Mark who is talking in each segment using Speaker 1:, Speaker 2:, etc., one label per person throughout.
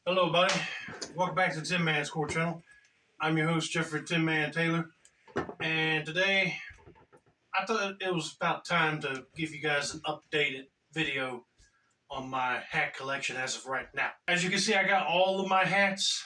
Speaker 1: Hello, buddy. Welcome back to the Tinmans Core Channel. I'm your host, Jeffrey Tinman Taylor, and today I thought it was about time to give you guys an updated video on my hat collection as of right now. As you can see, I got all of my hats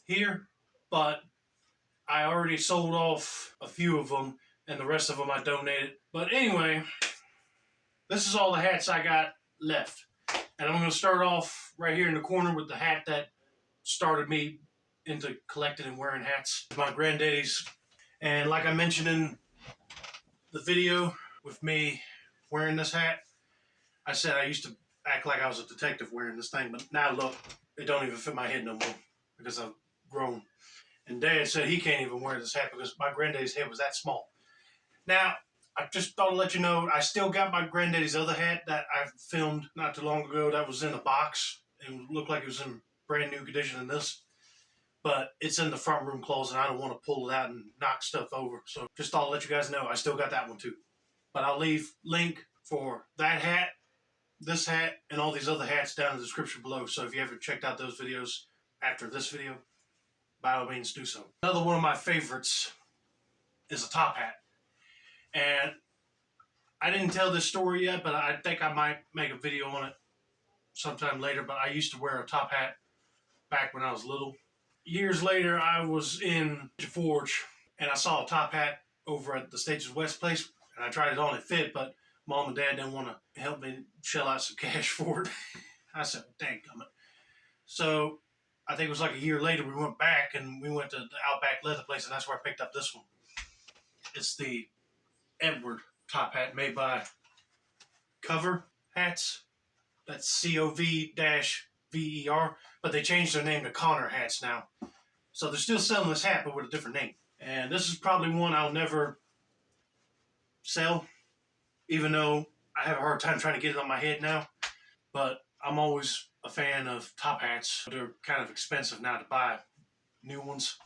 Speaker 1: here, but I already sold off a few of them, and the rest of them I donated. But anyway, this is all the hats I got left. And I'm going to start off right here in the corner with the hat that started me into collecting and wearing hats. My granddaddy's. And like I mentioned in the video with me wearing this hat, I said I used to act like I was a detective wearing this thing, but now look, it don't even fit my head no more because I've grown. And Dad said he can't even wear this hat because my granddaddy's head was that small. Now, I just thought I'd let you know, I still got my granddaddy's other hat that I filmed not too long ago that was in a box. It looked like it was in brand new condition than this. But it's in the front room closet and I don't want to pull it out and knock stuff over. So just thought I'd let you guys know I still got that one too. But I'll leave link for that hat, this hat, and all these other hats down in the description below. So if you haven't checked out those videos after this video, by all means do so. Another one of my favorites is a top hat. And I didn't tell this story yet, but I think I might make a video on it sometime later. But I used to wear a top hat back when I was little. Years later, I was in Forge, and I saw a top hat over at the States West place, and I tried it on. It fit, but Mom and Dad didn't want to help me shell out some cash for it. I said, "Dadgummit." So I think it was like a year later, we went back, and we went to the Outback Leather place, and that's where I picked up this one. It's the Edward top hat made by Cover Hats. That's COV-VER, but they changed their name to Connor Hats now. So they're still selling this hat, but with a different name. And this is probably one I'll never sell, even though I have a hard time trying to get it on my head now. But I'm always a fan of top hats. They're kind of expensive now to buy new ones.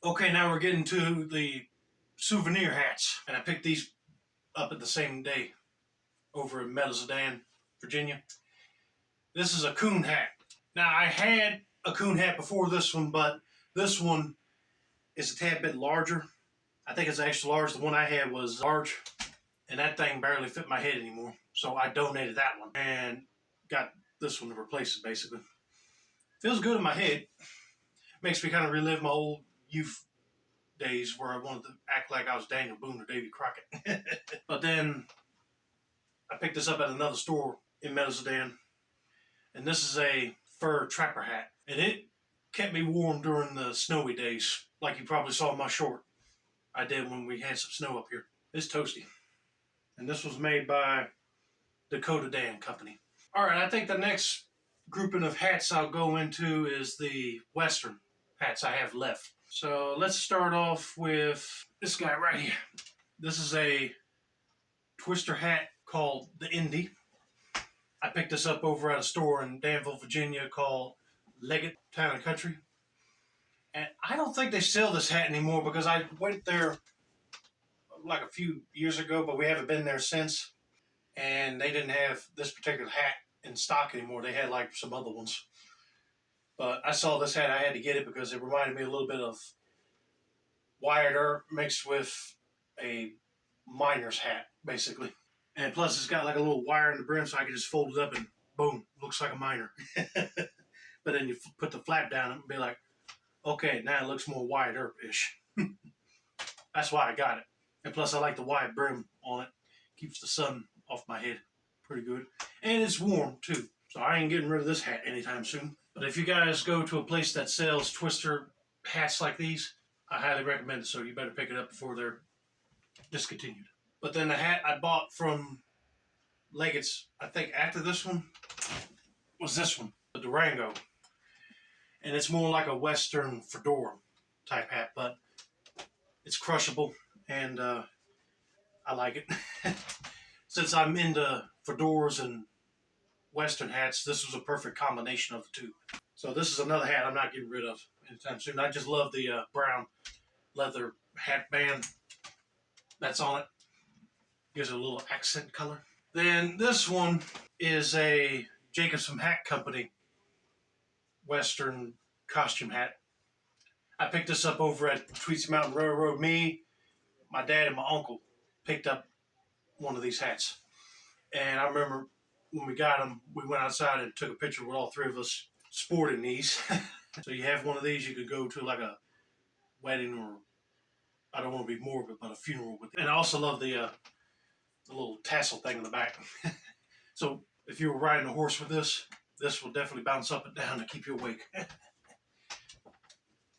Speaker 1: Okay, now we're getting to the souvenir hats. And I picked these up at the same day over in Medallion, Virginia. This is a coon hat. Now, I had a coon hat before this one, but this one is a tad bit larger. I think it's extra large. The one I had was large, and that thing barely fit my head anymore. So I donated that one and got this one to replace it, basically. Feels good in my head. Makes me kind of relive my old youth days where I wanted to act like I was Daniel Boone or Davy Crockett. But then I picked this up at another store in Medallion, and this is a fur trapper hat, and it kept me warm during the snowy days, like you probably saw in my short I did when we had some snow up here. It's toasty, and this was made by Dakota Dan Company. All right, I think the next grouping of hats I'll go into is the Western hats I have left. So let's start off with this guy right here. This is a twister hat called the Indy. I picked this up over at a store in Danville, Virginia called Leggett Town and Country. And I don't think they sell this hat anymore because I went there like a few years ago, but we haven't been there since. And they didn't have this particular hat in stock anymore. They had like some other ones. But I saw this hat, I had to get it because it reminded me a little bit of wired earth mixed with a miner's hat, basically. And plus, it's got like a little wire in the brim, so I can just fold it up and boom, looks like a miner. But then you put the flap down and be like, okay, now it looks more wide earth-ish. That's why I got it. And plus, I like the wide brim on it. Keeps the sun off my head pretty good. And it's warm, too. So I ain't getting rid of this hat anytime soon. But if you guys go to a place that sells twister hats like these, I highly recommend it, so you better pick it up before they're discontinued. But then the hat I bought from Leggett's, I think after this one, was this one, the Durango. And it's more like a Western fedora type hat, but it's crushable, and I like it. Since I'm into fedoras and Western hats, this was a perfect combination of the two. So this is another hat I'm not getting rid of anytime soon. I just love the brown leather hat band that's on it. Gives it a little accent color. Then this one is a Jacobson Hat Company Western costume hat. I picked this up over at Tweetsy Mountain Railroad. Me, my dad, and my uncle picked up one of these hats. And I remember when we got them, we went outside and took a picture with all three of us sporting these. So you have one of these, you could go to like a wedding or, I don't want to be morbid, but a funeral with it. And I also love the little tassel thing in the back. So if you were riding a horse with this, this will definitely bounce up and down to keep you awake.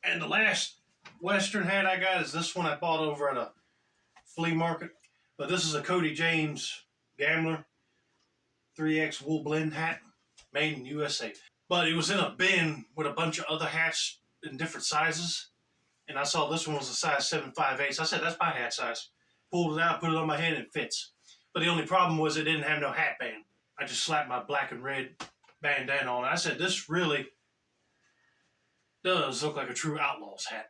Speaker 1: And the last Western hat I got is this one I bought over at a flea market. But this is a Cody James Gambler 3X wool blend hat, made in USA. But it was in a bin with a bunch of other hats in different sizes. And I saw this one was a size 7.5/8. I said, that's my hat size. Pulled it out, put it on my head, and it fits. But the only problem was it didn't have no hat band. I just slapped my black and red bandana on it. I said, this really does look like a true outlaw's hat.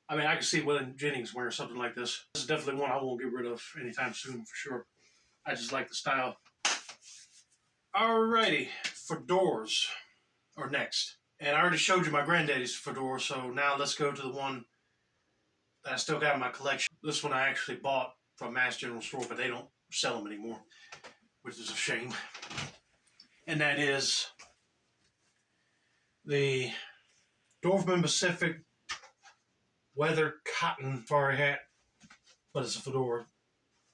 Speaker 1: I mean, I can see William Jennings wearing something like this. This is definitely one I won't get rid of anytime soon for sure. I just like the style. Alrighty, fedoras are next. And I already showed you my granddaddy's fedora, so now let's go to the one that I still got in my collection. This one I actually bought from Mass General Store, but they don't sell them anymore, which is a shame. And that is the Dorfman Pacific Weather Cotton Safari hat, but it's a fedora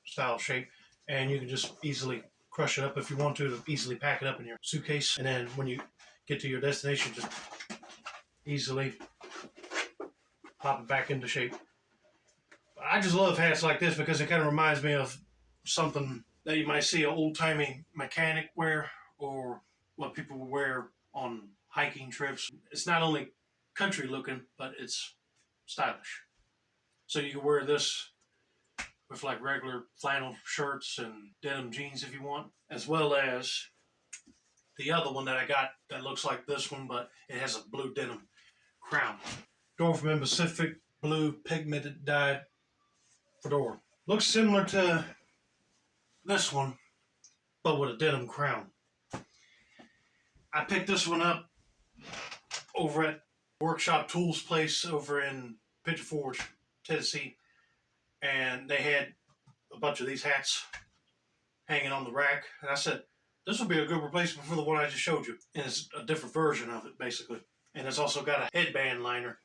Speaker 1: style shape. And you can just easily crush it up if you want to easily pack it up in your suitcase. And then when you get to your destination, just easily pop it back into shape. I just love hats like this because it kind of reminds me of something that you might see an old-timey mechanic wear or what people wear on hiking trips. It's not only country looking, but it's stylish. So you can wear this with like regular flannel shirts and denim jeans if you want, as well as the other one that I got that looks like this one, but it has a blue denim crown. Dorfman Pacific blue pigmented dyed fedora. Looks similar to this one, but with a denim crown. I picked this one up over at Workshop Tools place over in Pigeon Forge, Tennessee, and they had a bunch of these hats hanging on the rack, and I said, this would be a good replacement for the one I just showed you. And it's a different version of it, basically. And it's also got a headband liner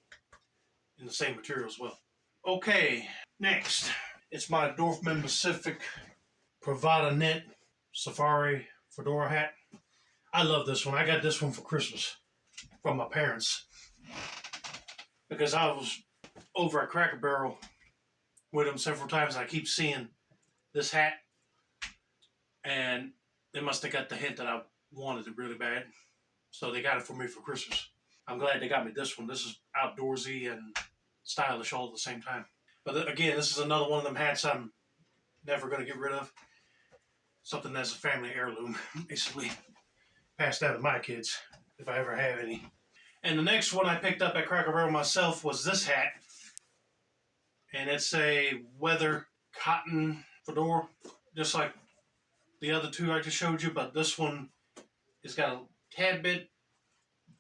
Speaker 1: in the same material as well. Okay, next. It's my Dorfman Pacific Pravada Knit Safari Fedora hat. I love this one. I got this one for Christmas from my parents. Because I was over at Cracker Barrel with them several times, and I keep seeing this hat. And they must have got the hint that I wanted it really bad. So they got it for me for Christmas. I'm glad they got me this one. This is outdoorsy and stylish all at the same time. But again, this is another one of them hats I'm never going to get rid of. Something that's a family heirloom, basically. Passed down to my kids, if I ever have any. And the next one I picked up at Cracker Barrel myself was this hat. And it's a weather cotton fedora, just like the other two I just showed you, but this one has got a tad bit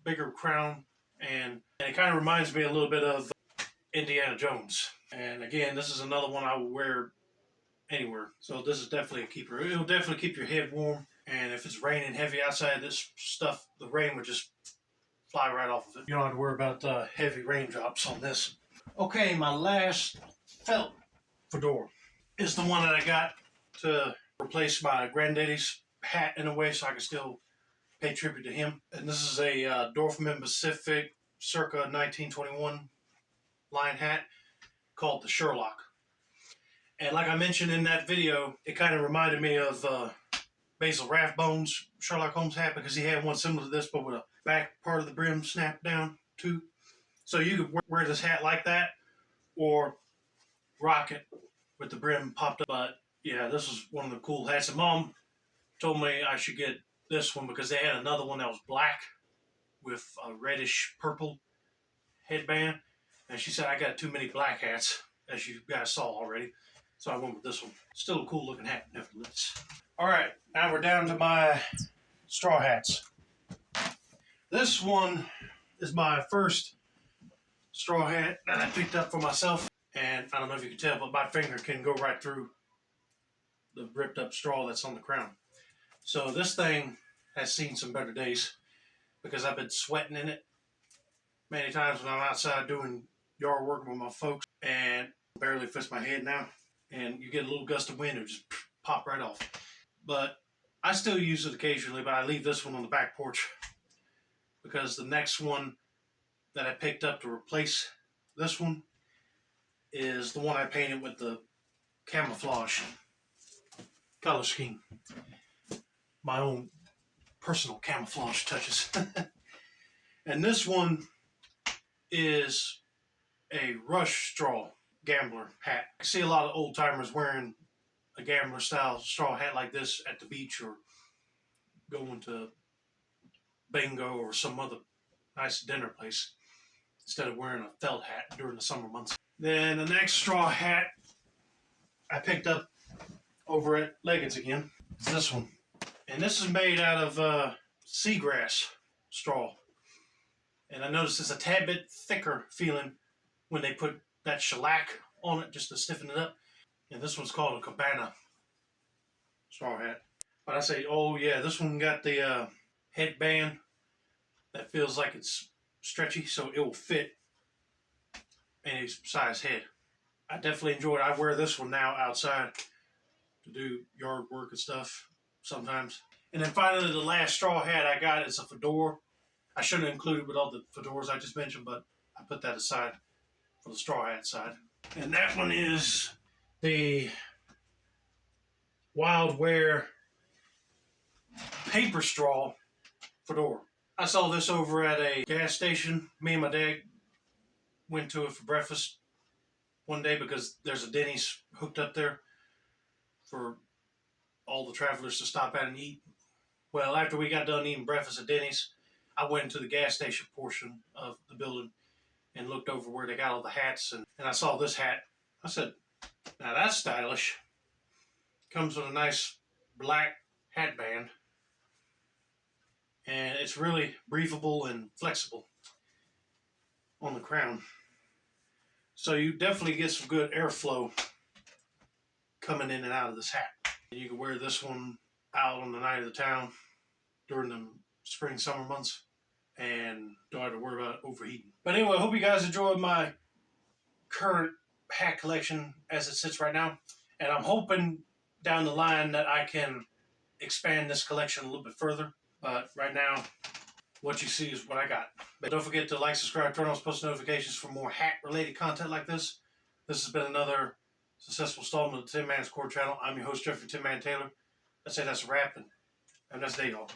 Speaker 1: bigger crown, and it kind of reminds me a little bit of Indiana Jones. And again, this is another one I would wear anywhere. So this is definitely a keeper. It'll definitely keep your head warm, and if it's raining heavy outside, this stuff, the rain would just fly right off of it. You don't have to worry about heavy raindrops on this. Okay, my last felt fedora is the one that I got to replace my granddaddy's hat in a way so I can still pay tribute to him. And this is a Dorfman Pacific circa 1921 line hat called the Sherlock. And like I mentioned in that video, it kind of reminded me of Basil Rathbone's Sherlock Holmes hat because he had one similar to this but with a back part of the brim snapped down too. So you could wear this hat like that or rock it with the brim popped up. But yeah, this was one of the cool hats. And Mom told me I should get this one because they had another one that was black with a reddish purple headband. And she said I got too many black hats, as you guys saw already. So I went with this one. Still a cool looking hat, nevertheless. All right, now we're down to my straw hats. This one is my first straw hat that I picked up for myself. And I don't know if you can tell, but my finger can go right through the ripped up straw that's on the crown. So this thing has seen some better days because I've been sweating in it many times when I'm outside doing yard work with my folks and barely fits my head now. And you get a little gust of wind, it just pop right off. But I still use it occasionally, but I leave this one on the back porch because the next one that I picked up to replace this one is the one I painted with the camouflage color scheme. My own personal camouflage touches. And this one is a rush straw gambler hat. I see a lot of old timers wearing a gambler style straw hat like this at the beach or going to bingo or some other nice dinner place instead of wearing a felt hat during the summer months. Then the next straw hat I picked up over at Leggins again is this one. And this is made out of seagrass straw. And I noticed it's a tad bit thicker feeling when they put that shellac on it just to stiffen it up. And this one's called a cabana straw hat. But I say, oh yeah, this one got the headband that feels like it's stretchy, so it will fit any size head. I definitely enjoy it. I wear this one now outside to do yard work and stuff sometimes. And then finally, the last straw hat I got is a fedora. I shouldn't include it with all the fedoras I just mentioned, but I put that aside for the straw hat side. And that one is the Wild Wear paper straw fedora. I saw this over at a gas station. Me and my dad went to it for breakfast one day because there's a Denny's hooked up there for all the travelers to stop at and eat. Well, after we got done eating breakfast at Denny's, I went into the gas station portion of the building and looked over where they got all the hats, and I saw this hat. I said, now that's stylish. Comes with a nice black hat band, and it's really breathable and flexible on the crown. So you definitely get some good airflow coming in and out of this hat. And you can wear this one out on the night of the town during the spring, summer months and don't have to worry about overheating. But anyway, I hope you guys enjoyed my current hat collection as it sits right now. And I'm hoping down the line that I can expand this collection a little bit further. But right now, what you see is what I got. But don't forget to like, subscribe, turn on post notifications for more hat-related content like this. This has been another successful installment of the Tinmans Core channel. I'm your host, Jeffrey Tinman Taylor. I'd say that's a wrap, and have a nice day, y'all.